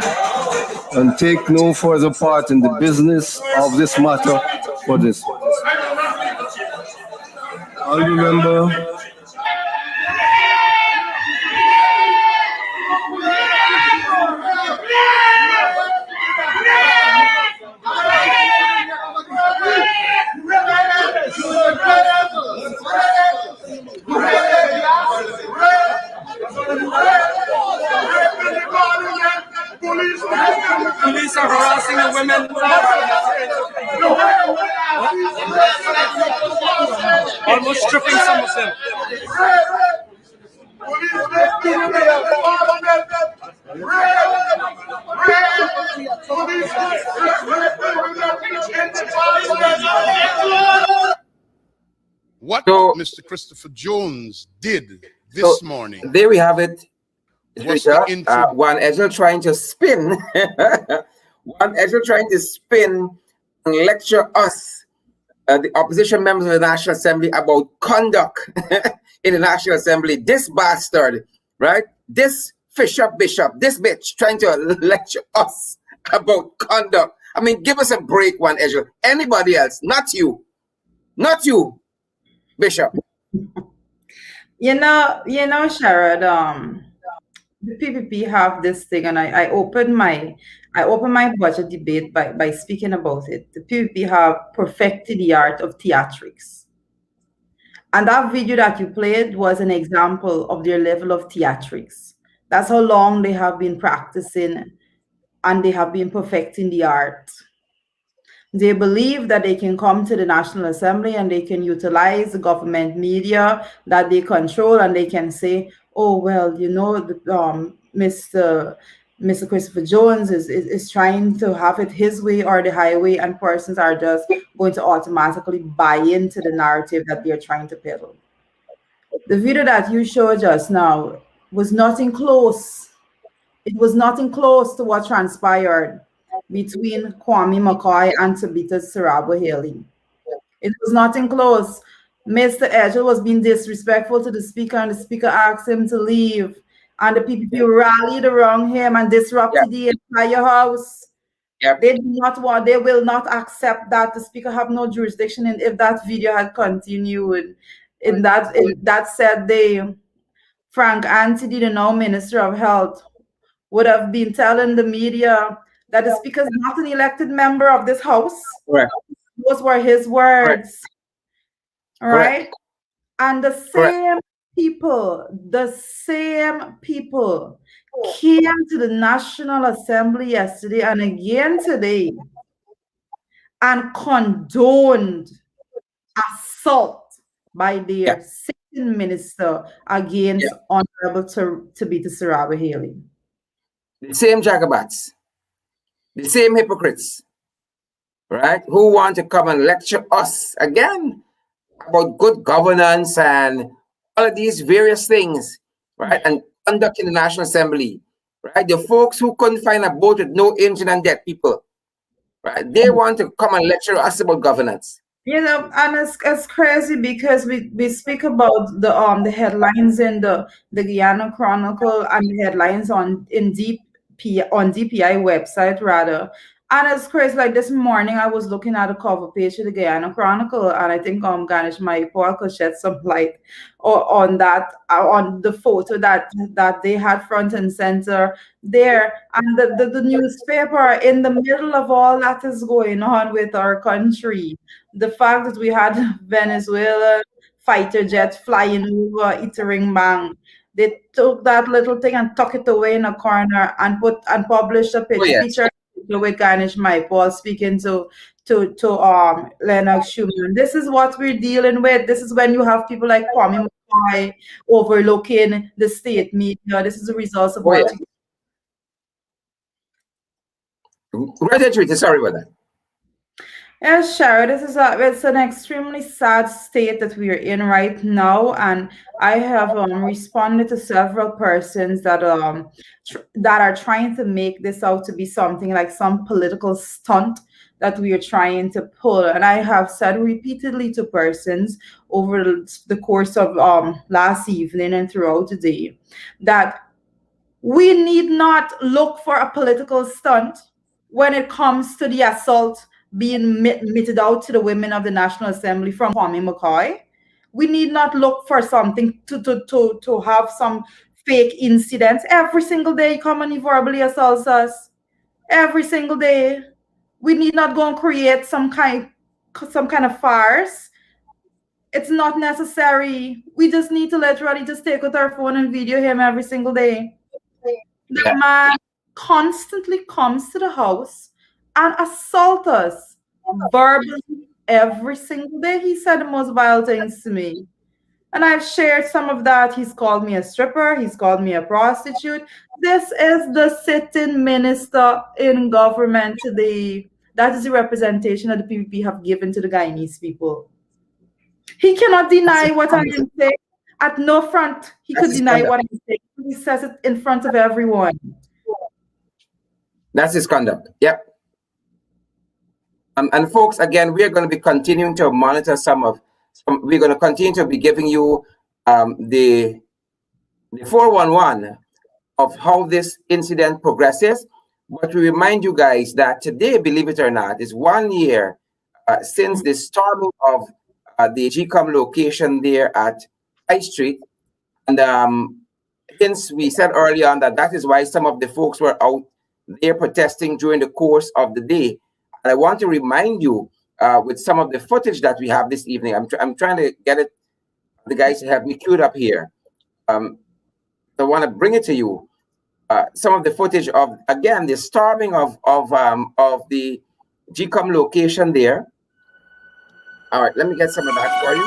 and take no further part in the business of this matter for this. Honorable member. Police are harassing the women. Almost stripping some of them. What So- Mr. Christopher Jones did this So, morning there we have it. was Rita, to intro- one Ezra trying to spin, one Ezra trying to spin and lecture us, the opposition members of the National Assembly, about conduct in the National Assembly. This bastard, right? This bishop, this bitch trying to lecture us about conduct. I mean, give us a break, one Ezra. Anybody else, not you, Bishop. You know, Sherrod, the PPP have this thing, and I opened my budget debate by speaking about it. The PPP have perfected the art of theatrics. And that video that you played was an example of their level of theatrics. That's how long they have been practicing and they have been perfecting the art. They believe that they can come to the National Assembly and they can utilize the government media that they control, and they can say, oh, well, you know, Mr. Christopher Jones is trying to have it his way or the highway, and persons are just going to automatically buy into the narrative that they're trying to peddle. The video that you showed just now was nothing close. It was nothing close to what transpired between Kwame McCoy and Tabitha Halley. It was nothing close. Mr. Edgel was being disrespectful to the speaker, and the speaker asked him to leave. And the people rallied around him and disrupted the entire house. They will not accept that. The speaker have no jurisdiction. And if that video had continued, that said day, Frank Anthony, the now Minister of Health, would have been telling the media that the speaker is not an elected member of this house. Correct. Those were his words. All right. Correct. And the same people came to the National Assembly yesterday and again today and condoned assault by their sitting minister against Honorable Tabitha Halley. The same jagabats, the same hypocrites, right? Who want to come and lecture us again about good governance and all of these various things, right? And conduct in the National Assembly, right? The folks who couldn't find a boat with no engine and dead people, right? They want to come and lecture us about governance. You know, and it's crazy because we speak about the headlines in the Guyana Chronicle and the headlines on DPI website rather. And it's crazy. Like this morning, I was looking at the cover page of the Guyana Chronicle, and I think Ganesh Maipal could shed some light on that, on the photo that they had front and center there, and the newspaper in the middle of all that is going on with our country. The fact that we had Venezuela fighter jet flying over Ittering Bank. They took that little thing and tuck it away in a corner and published a Oh yes. feature with Ganesh Maipal speaking to Lennox Schumann. This is what we're dealing with. This is when you have people like Kwame McCoy overlooking the state media. This is the results of Oh all. yes. Right there, Teresa. Sorry about that. Yes, Shara, it's an extremely sad state that we are in right now, and I have responded to several persons that that are trying to make this out to be something like some political stunt that we are trying to pull. And I have said repeatedly to persons over the course of last evening and throughout the day that we need not look for a political stunt when it comes to the assault being meted out to the women of the National Assembly from Kwame McCoy. We need not look for something to have some fake incidents. Every single day, he come and he verbally assaults us. Every single day. We need not go and create some kind of farce. It's not necessary. We just need to literally just take with our phone and video him every single day. The man constantly comes to the house and assault us verbally every single day. He said the most vile things to me. And I've shared some of that. He's called me a stripper. He's called me a prostitute. This is the sitting minister in government today. That is the representation that the PPP have given to the Guyanese people. He cannot deny what I am saying. At no front, he could deny what I'm saying. He says it in front of everyone. That's his conduct. Yep. And folks, again, we are going to be continuing to monitor we're going to continue to be giving you the 411 of how this incident progresses. But we remind you guys that today, believe it or not, is 1 year since the storming of the GCOM location there at High Street. And since we said earlier on that is why some of the folks were out there protesting during the course of the day. And I want to remind you with some of the footage that we have this evening. I'm trying to get it. The guys have me queued up here. I want to bring it to you. Some of the footage of, again, the storming of the GCOM location there. All right, let me get some of that for you.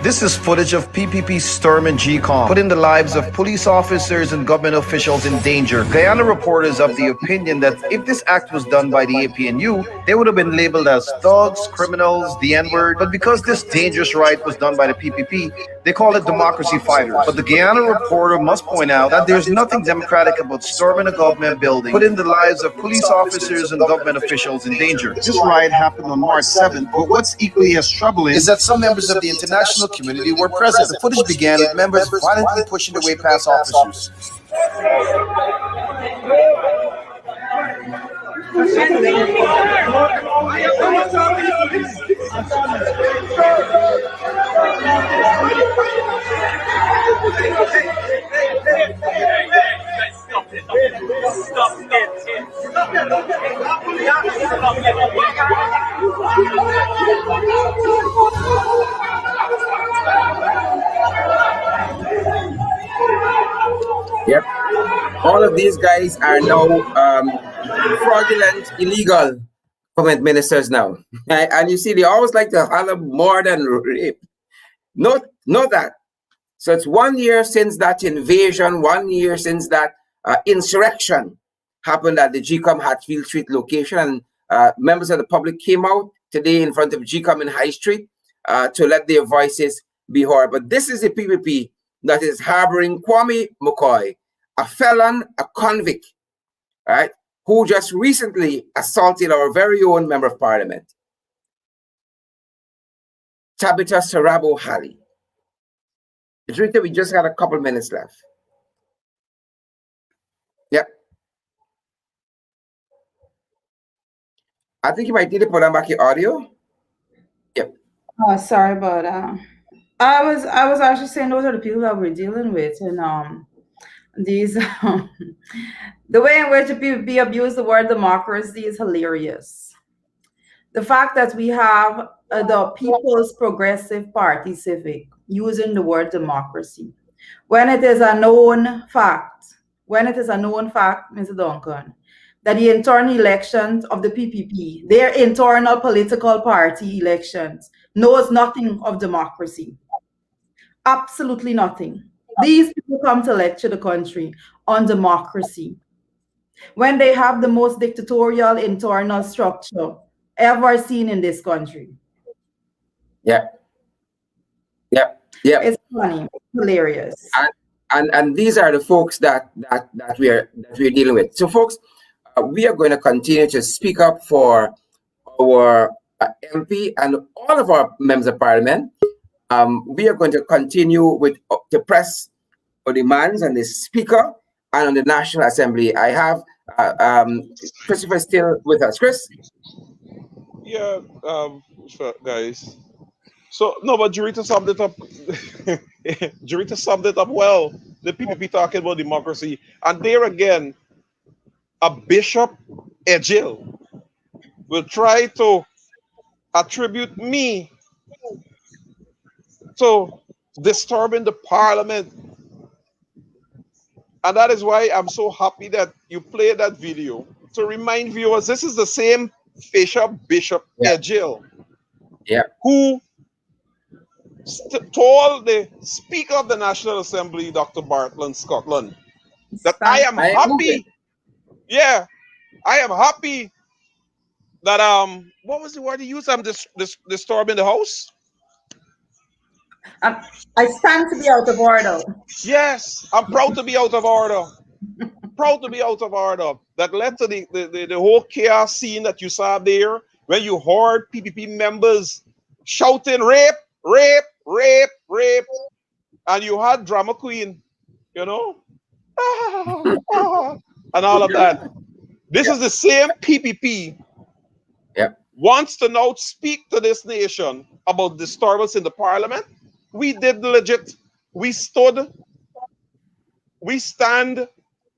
This is footage of PPP storm and GCOM, putting the lives of police officers and government officials in danger. Guyana reporters of the opinion that if this act was done by the APNU, they would have been labeled as thugs, criminals, the N-word. But because this dangerous riot was done by the PPP, they call it democracy fighters. But the Guyana reporter must point out that there's nothing democratic about storming a government building, putting the lives of police officers and government officials in danger. This riot happened on March 7th, but what's equally as troubling is that some members of the international community were present. The footage began with members violently pushing their way past officers. Yep. All of these guys are now fraudulent, illegal government ministers now. And you see, they always like to holler more than rape. Note that. So it's 1 year since that invasion, 1 year since that insurrection happened at the GCOM Hatfield Street location. And members of the public came out today in front of GCOM in High Street to let their voices be heard. But this is the PPP that is harboring Kwame McCoy, a felon, a convict, right, who just recently assaulted our very own Member of Parliament, Tabitha Halley. Rita, we just got a couple minutes left. Yep. I think you might need to put on back your audio. Yep. Oh, sorry about that. I was actually saying those are the people that we're dealing with, and These the way in which PPP abuse the word democracy is hilarious. The fact that we have the People's Progressive Party Civic using the word democracy when it is a known fact, Mr. Duncan, that the internal elections of the PPP, their internal political party elections, knows nothing of democracy. Absolutely nothing. These people come to lecture the country on democracy when they have the most dictatorial internal structure ever seen in this country. Yeah. Yeah. Yeah. It's funny, hilarious. And these are the folks that we're dealing with. So, folks, we are going to continue to speak up for our MP and all of our members of parliament. We are going to continue with to press our demands on the speaker and on the National Assembly. I have Christopher still with us. Chris? Yeah, sure, guys. So no, but Jurita summed it up. Jurita summed it up well. The PPP talking about democracy, and there again, a bishop, Ejil, will try to attribute me to disturbing the parliament, and that is why I'm so happy that you played that video to remind viewers this is the same Bishop Ejil, who told the Speaker of the National Assembly, Dr. Bartland Scotland, that I am happy. Yeah, I am happy that what was the word he used? I'm disturbing the house. I stand to be out of order. Yes, I'm proud to be out of order. Proud to be out of order. That led to the whole chaos scene that you saw there when you heard PPP members shouting rape, rape, rape, rape, and you had drama queen, you know, and all of that. This is the same PPP wants to now speak to this nation about disturbance in the parliament. We did legit. We stood. We stand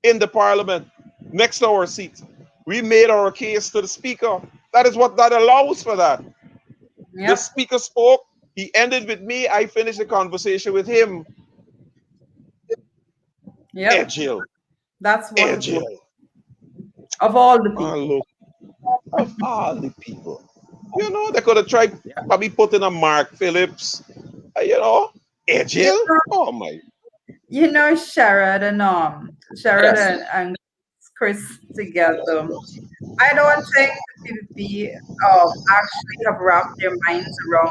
in the parliament next to our seat. We made our case to the speaker. That is what that allows for that. The speaker spoke. He ended with me. I finished the conversation with him. Ejil. That's what Ejil. Of all the people. Look, of all the people. You know, they could have tried probably putting a Mark Phillips, you know, Ejil. Oh my. You know, Sherrod and Chris together. I don't think the PPP actually have wrapped their minds around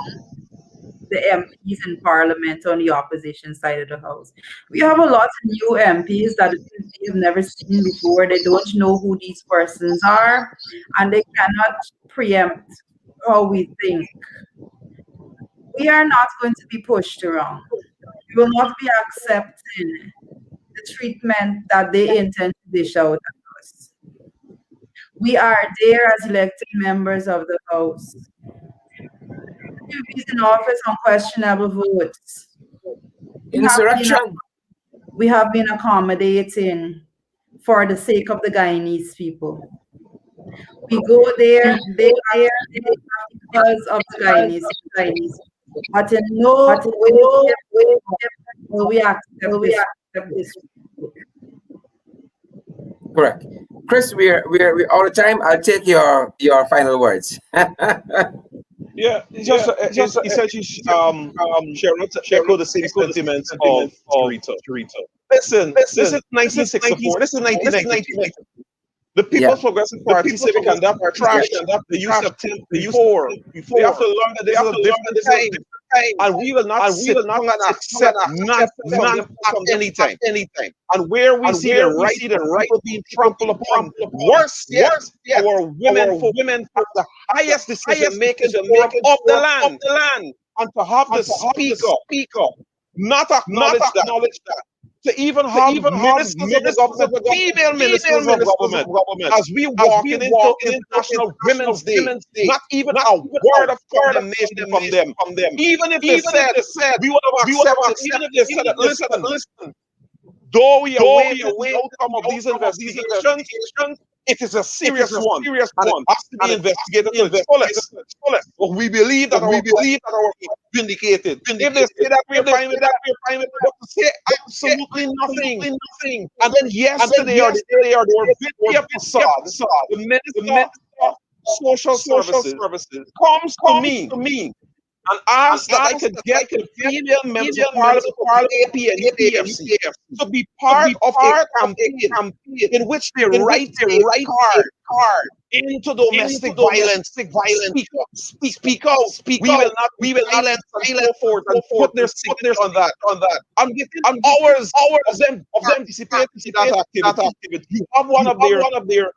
the MPs in Parliament on the opposition side of the House. We have a lot of new MPs that we have never seen before. They don't know who these persons are, and they cannot preempt how we think. We are not going to be pushed around. We will not be accepting the treatment that they intend to dish out at us. We are there as elected members of the House. PPP is in office on questionable votes. Insurrection. We have been accommodating for the sake of the Guyanese people. We go there, they are there because of the Guyanese. But in no way will we accept this. Correct. Chris, we're all the time. I'll take your final words. Yeah, essentially, Cheryl the same sentiments of Rita. Listen, this is 1964. This is 1992. The People's Progressive Party, Civic, and that trash, the use of temp before. We have to learn that this is a different time. And we will not accept none at any time. And where we see the right people being trampled upon, worse yet, our women have the highest decision making of the land. And to have the speaker not acknowledge that. To even have ministers of the government, female ministers of government, as we walking into International Women's Day, not even a word of condemnation from them. Even if they said we would have accepted, even if they said, listen, Though we await the outcome of these investigations, it is a serious one, and it has to be investigated to its fullest. But we believe that our belief is vindicated. If they say that we're fine with that, but to say absolutely nothing. And then yesterday or the day or the video facade, the Minister of Social Services comes to me and asks that I could get the female members of Parliament AP and APFC to be part of a campaign in which they write a card into domestic violence. Speak out. We will not silence and so forth and put their signature on that. I'm getting hours of them participating in that activity. You have one of their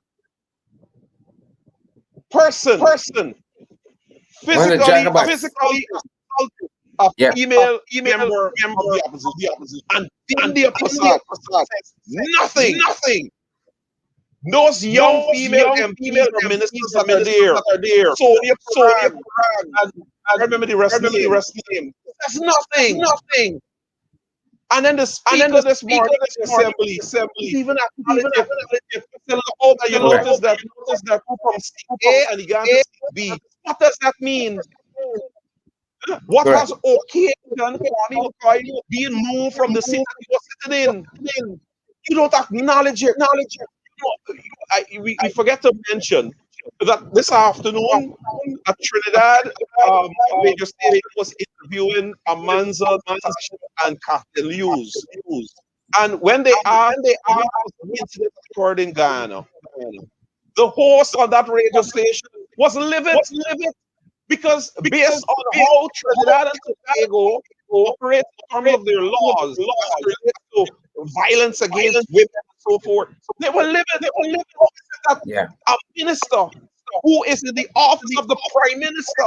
person physically assaulted a female member of the opposition. And in the facade nothing. Those young female MPs or ministers that are there. So and I remember the rest of the name. There's nothing. And then the speaker this morning in the assembly even you notice that who from seat A and he got to seat B. What does that mean? What has occasioned being moved from the seat that he was sitting in? You don't acknowledge it. We forget to mention that this afternoon at Trinidad, radio station was interviewing Amanza and Captain Lewis. And when they asked the incident occurred in Ghana, the host on that radio station was livid because based on how Trinidad and Tobago operate in terms of their laws related to violence against women and so forth, they were livid. That a minister who is in the office of the Prime Minister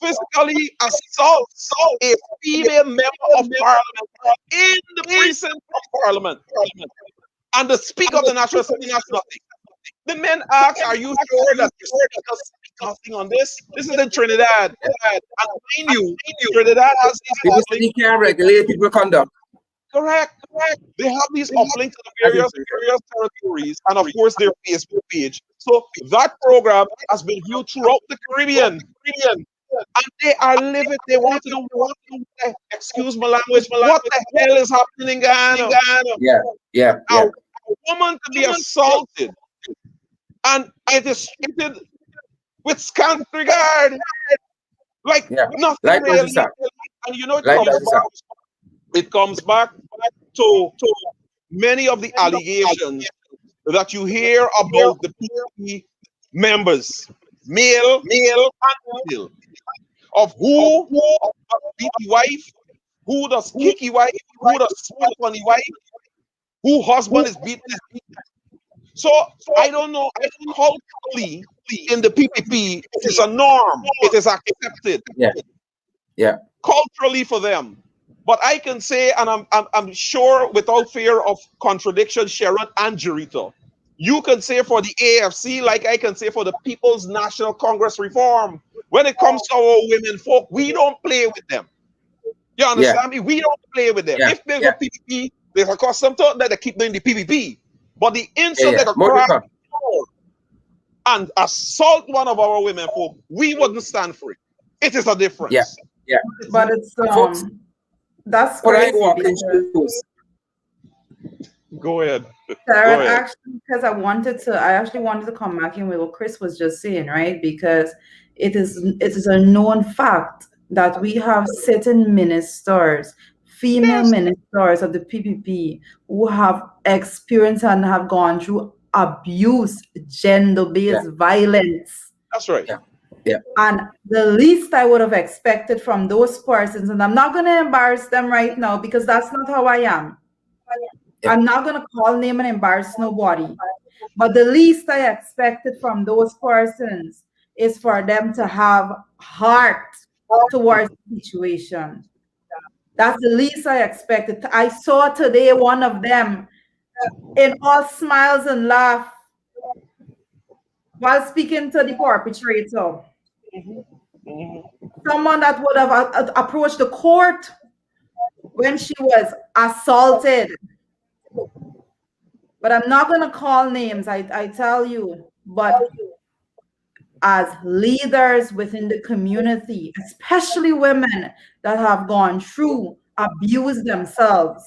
physically assaults a female member of Parliament in the precinct of Parliament. And the Speaker of the National Assembly has nothing. The men ask, are you sure that the Speaker speaks nothing on this? This is in Trinidad. And mind you, Trinidad has these can't regulate people conduct. Correct. They have these uplinks to the various territories and of course their Facebook page. So that program has been viewed throughout the Caribbean. And they are livid. They want to know, excuse my language, what the hell is happening in Ghana? Yeah. A woman to be assaulted and it is treated with scant regard. Like nothing really. And you know it comes back to many of the allegations that you hear about the PPP members, male and female, of who beat the wife, who does kick the wife, who does spit on the wife, who husband is beaten. So I don't know, culturally in the PPP, it is a norm, it is accepted. Yeah. Culturally for them. But I can say, and I'm sure without fear of contradiction, Sharon and Jarita, you can say for the AFC, like I can say for the People's National Congress Reform, when it comes to our women folk, we don't play with them. You understand me? We don't play with them. If they go PPP, they're accustomed to that they keep doing the PPP. But the instant they go and assault one of our women folk, we wouldn't stand for it. It is a difference. Yeah. But it's that's crazy. Go ahead. Sharon, actually, because I actually wanted to come back in with what Chris was just saying, right? Because it is a known fact that we have certain ministers, female ministers of the PPP, who have experienced and have gone through abuse, gender-based violence. That's right. Yeah. And the least I would have expected from those persons, and I'm not going to embarrass them right now because that's not how I am. I'm not going to call name and embarrass nobody. But the least I expected from those persons is for them to have heart towards the situation. That's the least I expected. I saw today one of them in all smiles and laugh while speaking to the perpetrator. Someone that would have approached the court when she was assaulted But I'm not going to call names, I tell you. But as leaders within the community, especially women that have gone through abuse themselves,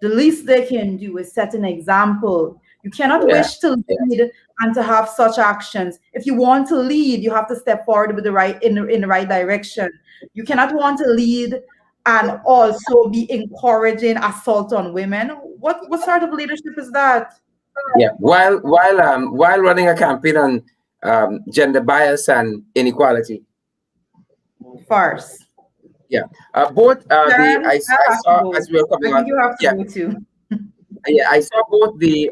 the least they can do is set an example. You cannot Yeah. wish to lead and to have such actions. If you want to lead, you have to step forward with the right in the right direction. You cannot want to lead and also be encouraging assault on women. What sort of leadership is that? Yeah. While running a campaign on gender bias and inequality. Farce. Yeah. Both Sharon, I have to saw go. as we were coming I think on. you have to Yeah. go too. Yeah, I saw both the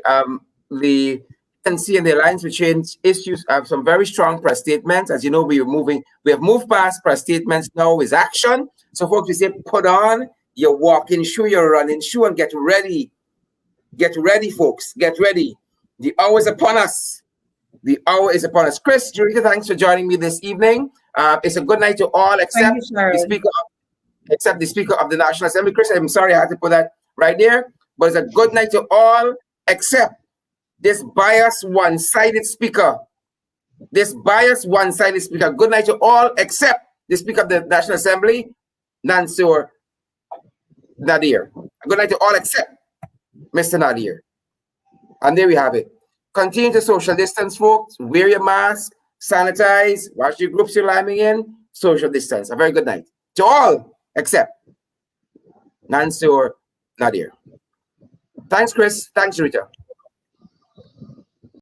NC and the Alliance for Change issues have some very strong press statements. As you know, we have moved past press statements. Now is action. So folks, we say put on your walking shoe, your running shoe, and get ready. Get ready, folks. Get ready. The hour is upon us. The hour is upon us. Chris, Jurika, thanks for joining me this evening. It's a good night to all except the Speaker of the National Assembly. Chris, I'm sorry I had to put that right there. But it's a good night to all except this biased, one-sided speaker. This biased, one-sided speaker. Good night to all except the Speaker of the National Assembly, Nansur Nadir. Good night to all except Mr. Nadir. And there we have it. Continue to social distance, folks. Wear your mask, sanitize, watch your groups you're liming in, social distance. A very good night to all except Nansur Nadir. Thanks, Chris. Thanks, Rita.